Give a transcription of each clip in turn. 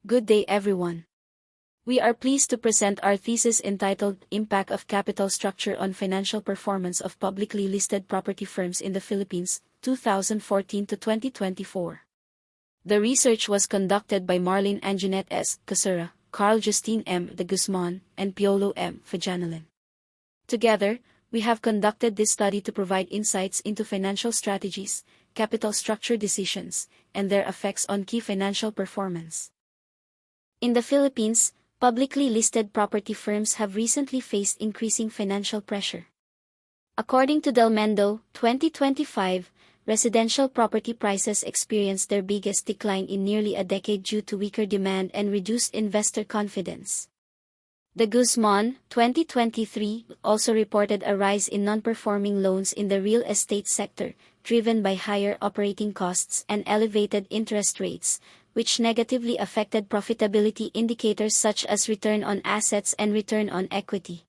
Good day everyone. We are pleased to present our thesis entitled Impact of Capital Structure on Financial Performance of Publicly Listed Property Firms in the Philippines, 2014 to 2024. The research was conducted by Marlyn Anjanette S. Casurra, Justine M. de Guzman, and Piolo M. Fajanilan. Together, we have conducted this study to provide insights into financial strategies, capital structure decisions, and their effects on key financial performance. In the Philippines, publicly listed property firms have recently faced increasing financial pressure. According to Del Mendo, 2025, residential property prices experienced their biggest decline in nearly a decade due to weaker demand and reduced investor confidence. The Guzman, 2023, also reported a rise in non-performing loans in the real estate sector, driven by higher operating costs and elevated interest rates, which negatively affected profitability indicators such as return on assets and return on equity.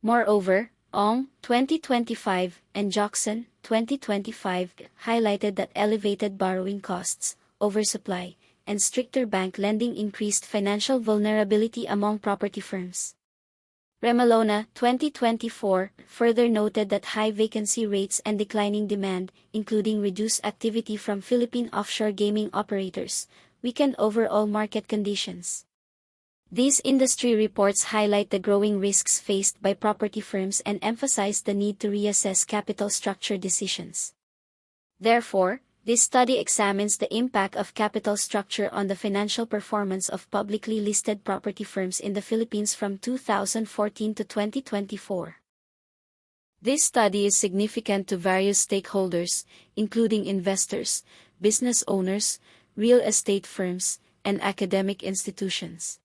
Moreover, Ong, 2025, and Jackson, 2025, highlighted that elevated borrowing costs, oversupply, and stricter bank lending increased financial vulnerability among property firms. Remalona, 2024, further noted that high vacancy rates and declining demand, including reduced activity from Philippine offshore gaming operators, weakened overall market conditions. These industry reports highlight the growing risks faced by property firms and emphasize the need to reassess capital structure decisions. Therefore, this study examines the impact of capital structure on the financial performance of publicly listed property firms in the Philippines from 2014 to 2024. This study is significant to various stakeholders, including investors, business owners, real estate firms, and academic institutions.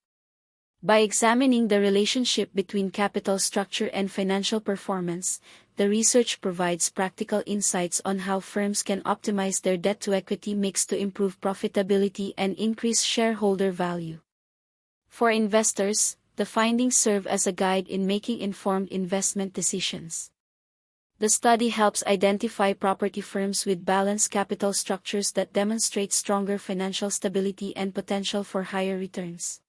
By examining the relationship between capital structure and financial performance, the research provides practical insights on how firms can optimize their debt-to-equity mix to improve profitability and increase shareholder value. For investors, the findings serve as a guide in making informed investment decisions. The study helps identify property firms with balanced capital structures that demonstrate stronger financial stability and potential for higher returns.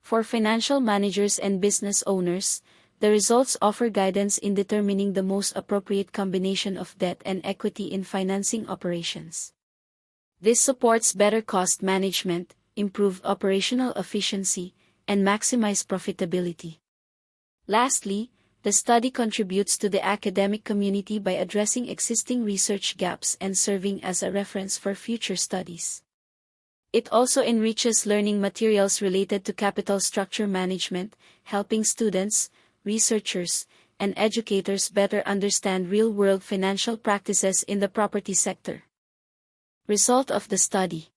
For financial managers and business owners, the results offer guidance in determining the most appropriate combination of debt and equity in financing operations. This supports better cost management, improved operational efficiency, and maximized profitability. Lastly, the study contributes to the academic community by addressing existing research gaps and serving as a reference for future studies. It also enriches learning materials related to capital structure management, helping students, researchers, and educators better understand real-world financial practices in the property sector. Result of the study: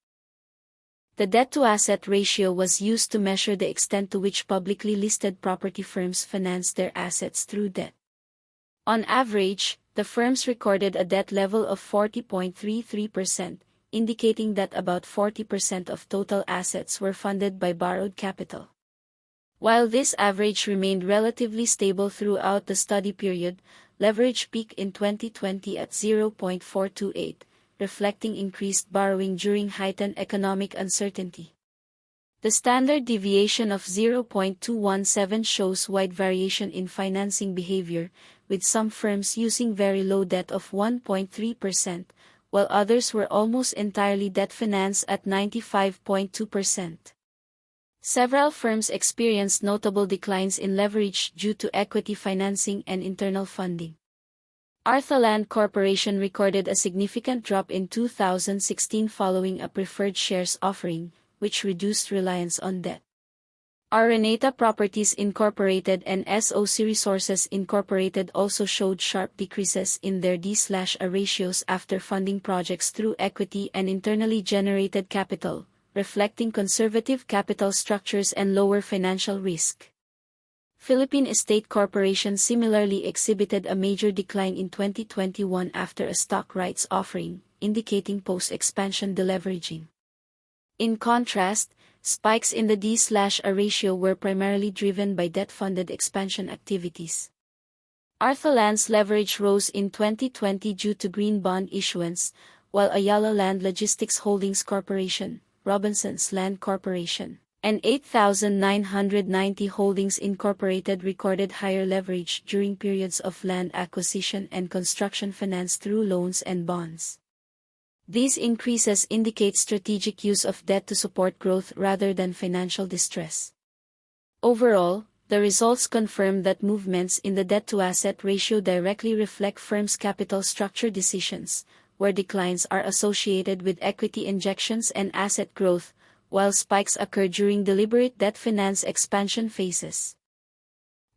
the debt-to-asset ratio was used to measure the extent to which publicly listed property firms finance their assets through debt. On average, the firms recorded a debt level of 40.33%, indicating that about 40% of total assets were funded by borrowed capital. While this average remained relatively stable throughout the study period, leverage peaked in 2020 at 0.428, reflecting increased borrowing during heightened economic uncertainty. The standard deviation of 0.217 shows wide variation in financing behavior, with some firms using very low debt of 1.3%, while others were almost entirely debt-financed at 95.2%. Several firms experienced notable declines in leverage due to equity financing and internal funding. Arthaland Corporation recorded a significant drop in 2016 following a preferred shares offering, which reduced reliance on debt. Araneta Properties Incorporated and SOC Resources Incorporated also showed sharp decreases in their D/A ratios after funding projects through equity and internally generated capital, reflecting conservative capital structures and lower financial risk. Philippine Estate Corporation similarly exhibited a major decline in 2021 after a stock rights offering, indicating post-expansion deleveraging. In contrast, spikes in the D/A ratio were primarily driven by debt-funded expansion activities. Arthaland's leverage rose in 2020 due to green bond issuance, while Ayala Land Logistics Holdings Corporation, Robinson's Land Corporation, and 8,990 Holdings Incorporated recorded higher leverage during periods of land acquisition and construction finance through loans and bonds. These increases indicate strategic use of debt to support growth rather than financial distress. Overall, the results confirm that movements in the debt-to-asset ratio directly reflect firms' capital structure decisions, where declines are associated with equity injections and asset growth, while spikes occur during deliberate debt finance expansion phases.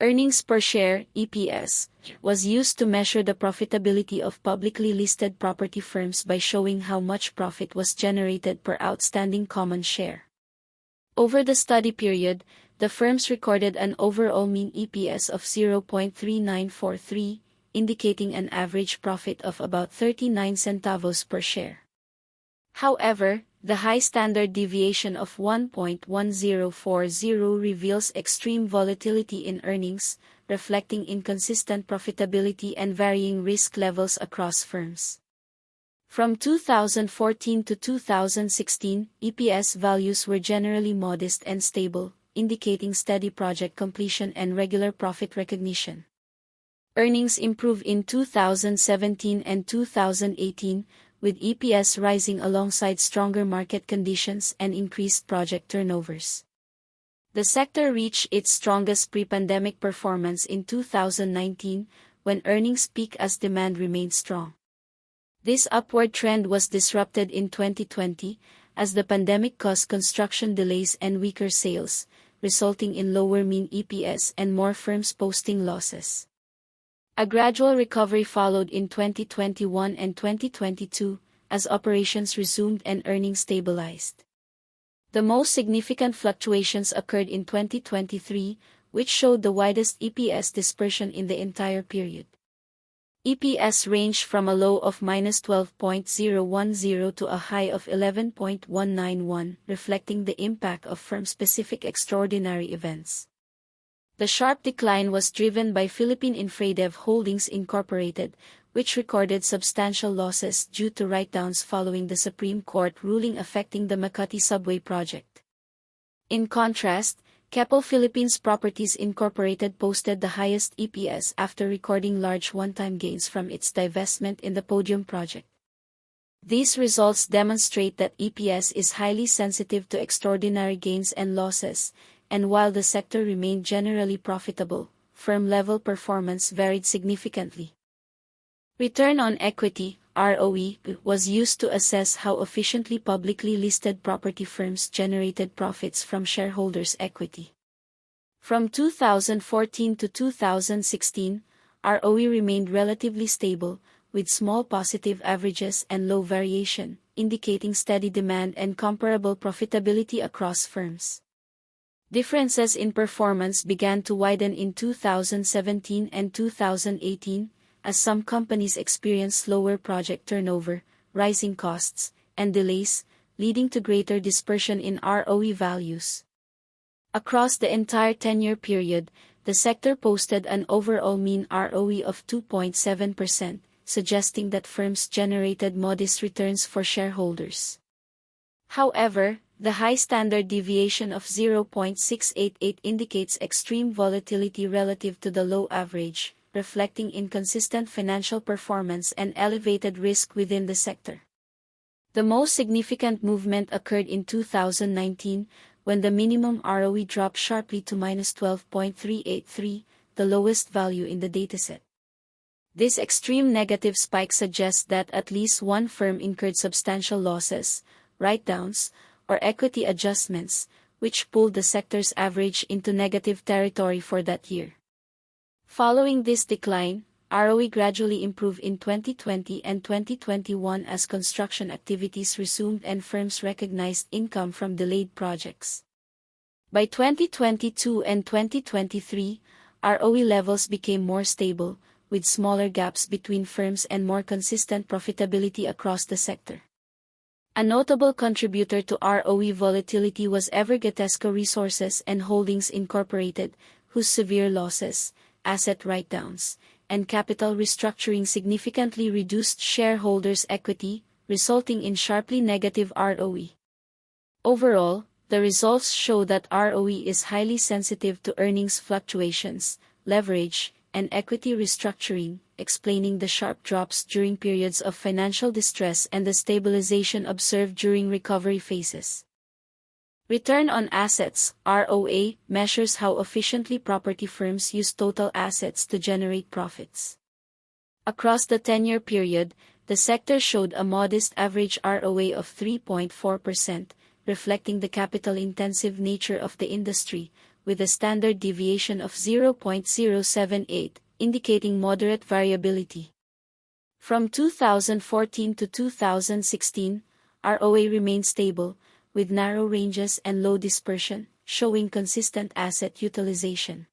Earnings per share (EPS) was used to measure the profitability of publicly listed property firms by showing how much profit was generated per outstanding common share. Over the study period, the firms recorded an overall mean EPS of 0.3943, indicating an average profit of about 39 centavos per share. However, the high standard deviation of 1.1040 reveals extreme volatility in earnings, reflecting inconsistent profitability and varying risk levels across firms. From 2014 to 2016, EPS values were generally modest and stable, indicating steady project completion and regular profit recognition. Earnings improved in 2017 and 2018, with EPS rising alongside stronger market conditions and increased project turnovers. The sector reached its strongest pre-pandemic performance in 2019, when earnings peaked as demand remained strong. This upward trend was disrupted in 2020, as the pandemic caused construction delays and weaker sales, resulting in lower mean EPS and more firms posting losses. A gradual recovery followed in 2021 and 2022, as operations resumed and earnings stabilized. The most significant fluctuations occurred in 2023, which showed the widest EPS dispersion in the entire period. EPS ranged from a low of -12.010 to a high of 11.191, reflecting the impact of firm-specific extraordinary events. The sharp decline was driven by Philippine Infradev Holdings Incorporated, which recorded substantial losses due to write-downs following the Supreme Court ruling affecting the Makati Subway project. In contrast, Keppel Philippines Properties Incorporated posted the highest EPS after recording large one-time gains from its divestment in the Podium project. These results demonstrate that EPS is highly sensitive to extraordinary gains and losses, and while the sector remained generally profitable, firm-level performance varied significantly. Return on equity (ROE) was used to assess how efficiently publicly listed property firms generated profits from shareholders' equity. From 2014 to 2016, ROE remained relatively stable, with small positive averages and low variation, indicating steady demand and comparable profitability across firms. Differences in performance began to widen in 2017 and 2018, as some companies experienced slower project turnover, rising costs, and delays, leading to greater dispersion in ROE values. Across the entire 10-year period, the sector posted an overall mean ROE of 2.7%, suggesting that firms generated modest returns for shareholders. However, the high standard deviation of 0.688 indicates extreme volatility relative to the low average, reflecting inconsistent financial performance and elevated risk within the sector. The most significant movement occurred in 2019, when the minimum ROE dropped sharply to -12.383, the lowest value in the dataset. This extreme negative spike suggests that at least one firm incurred substantial losses, write-downs, or equity adjustments, which pulled the sector's average into negative territory for that year. Following this decline, ROE gradually improved in 2020 and 2021 as construction activities resumed and firms recognized income from delayed projects. By 2022 and 2023, ROE levels became more stable, with smaller gaps between firms and more consistent profitability across the sector. A notable contributor to ROE volatility was Evergetesco Resources and Holdings Incorporated, whose severe losses, asset write-downs, and capital restructuring significantly reduced shareholders' equity, resulting in sharply negative ROE. Overall, the results show that ROE is highly sensitive to earnings fluctuations, leverage, and equity restructuring, explaining the sharp drops during periods of financial distress and the stabilization observed during recovery phases. Return on assets, ROA, measures how efficiently property firms use total assets to generate profits. Across the 10-year period, the sector showed a modest average ROA of 3.4%, reflecting the capital-intensive nature of the industry, with a standard deviation of 0.078, indicating moderate variability. From 2014 to 2016, ROA remained stable, with narrow ranges and low dispersion, showing consistent asset utilization.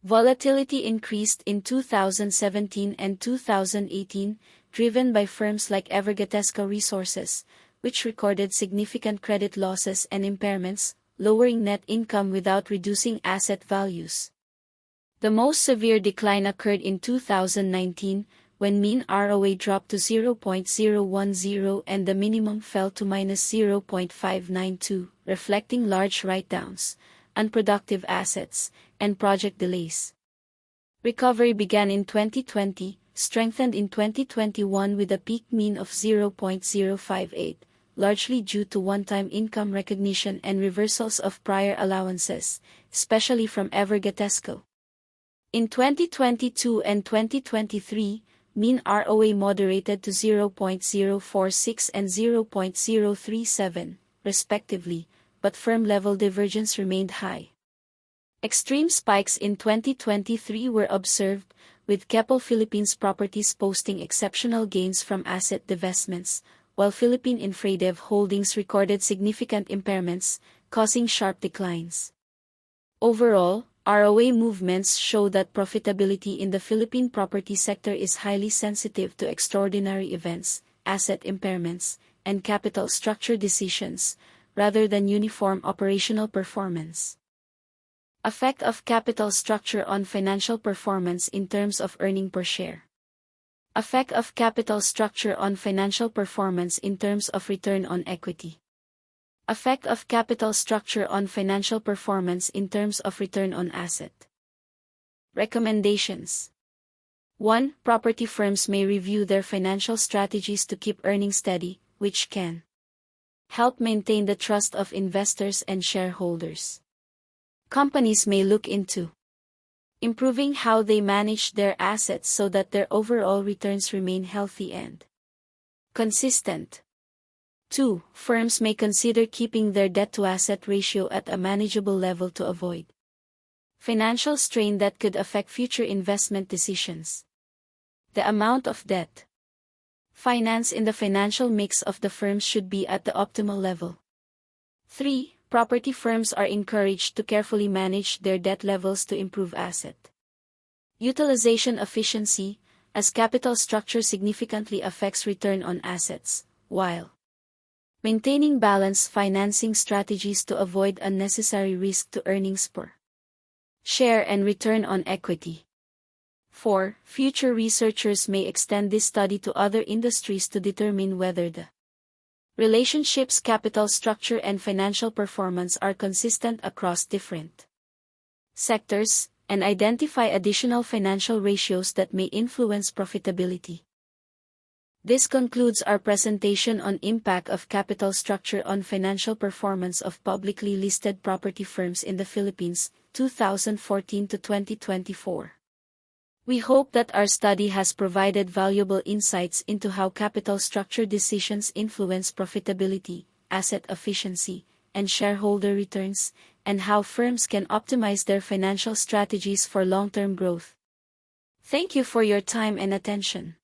Volatility increased in 2017 and 2018, driven by firms like Evergatesco Resources, which recorded significant credit losses and impairments, lowering net income without reducing asset values. The most severe decline occurred in 2019, when mean ROA dropped to 0.010 and the minimum fell to -0.592, reflecting large write-downs, unproductive assets, and project delays. Recovery began in 2020, strengthened in 2021 with a peak mean of 0.058, largely due to one-time income recognition and reversals of prior allowances, especially from Evergatesco. In 2022 and 2023, mean ROA moderated to 0.046 and 0.037, respectively, but firm-level divergence remained high. Extreme spikes in 2023 were observed, with Keppel Philippines Properties posting exceptional gains from asset divestments, while Philippine Infradev Holdings recorded significant impairments, causing sharp declines. Overall, ROA movements show that profitability in the Philippine property sector is highly sensitive to extraordinary events, asset impairments, and capital structure decisions, rather than uniform operational performance. Effect of capital structure on financial performance in terms of earnings per share. Effect of capital structure on financial performance in terms of return on equity. Effect of capital structure on financial performance in terms of return on asset. Recommendations. 1. Property firms may review their financial strategies to keep earnings steady, which can help maintain the trust of investors and shareholders. Companies may look into improving how they manage their assets so that their overall returns remain healthy and consistent. 2. Firms may consider keeping their debt-to-asset ratio at a manageable level to avoid financial strain that could affect future investment decisions. The amount of debt finance in the financial mix of the firms should be at the optimal level. 3. Property firms are encouraged to carefully manage their debt levels to improve asset utilization efficiency, as capital structure significantly affects return on assets, while maintaining balanced financing strategies to avoid unnecessary risk to earnings per share and return on equity. 4. Future researchers may extend this study to other industries to determine whether the relationships capital structure and financial performance are consistent across different sectors, and identify additional financial ratios that may influence profitability. This concludes our presentation on impact of capital structure on financial performance of publicly listed property firms in the Philippines, 2014 to 2024. We hope that our study has provided valuable insights into how capital structure decisions influence profitability, asset efficiency, and shareholder returns, and how firms can optimize their financial strategies for long-term growth. Thank you for your time and attention.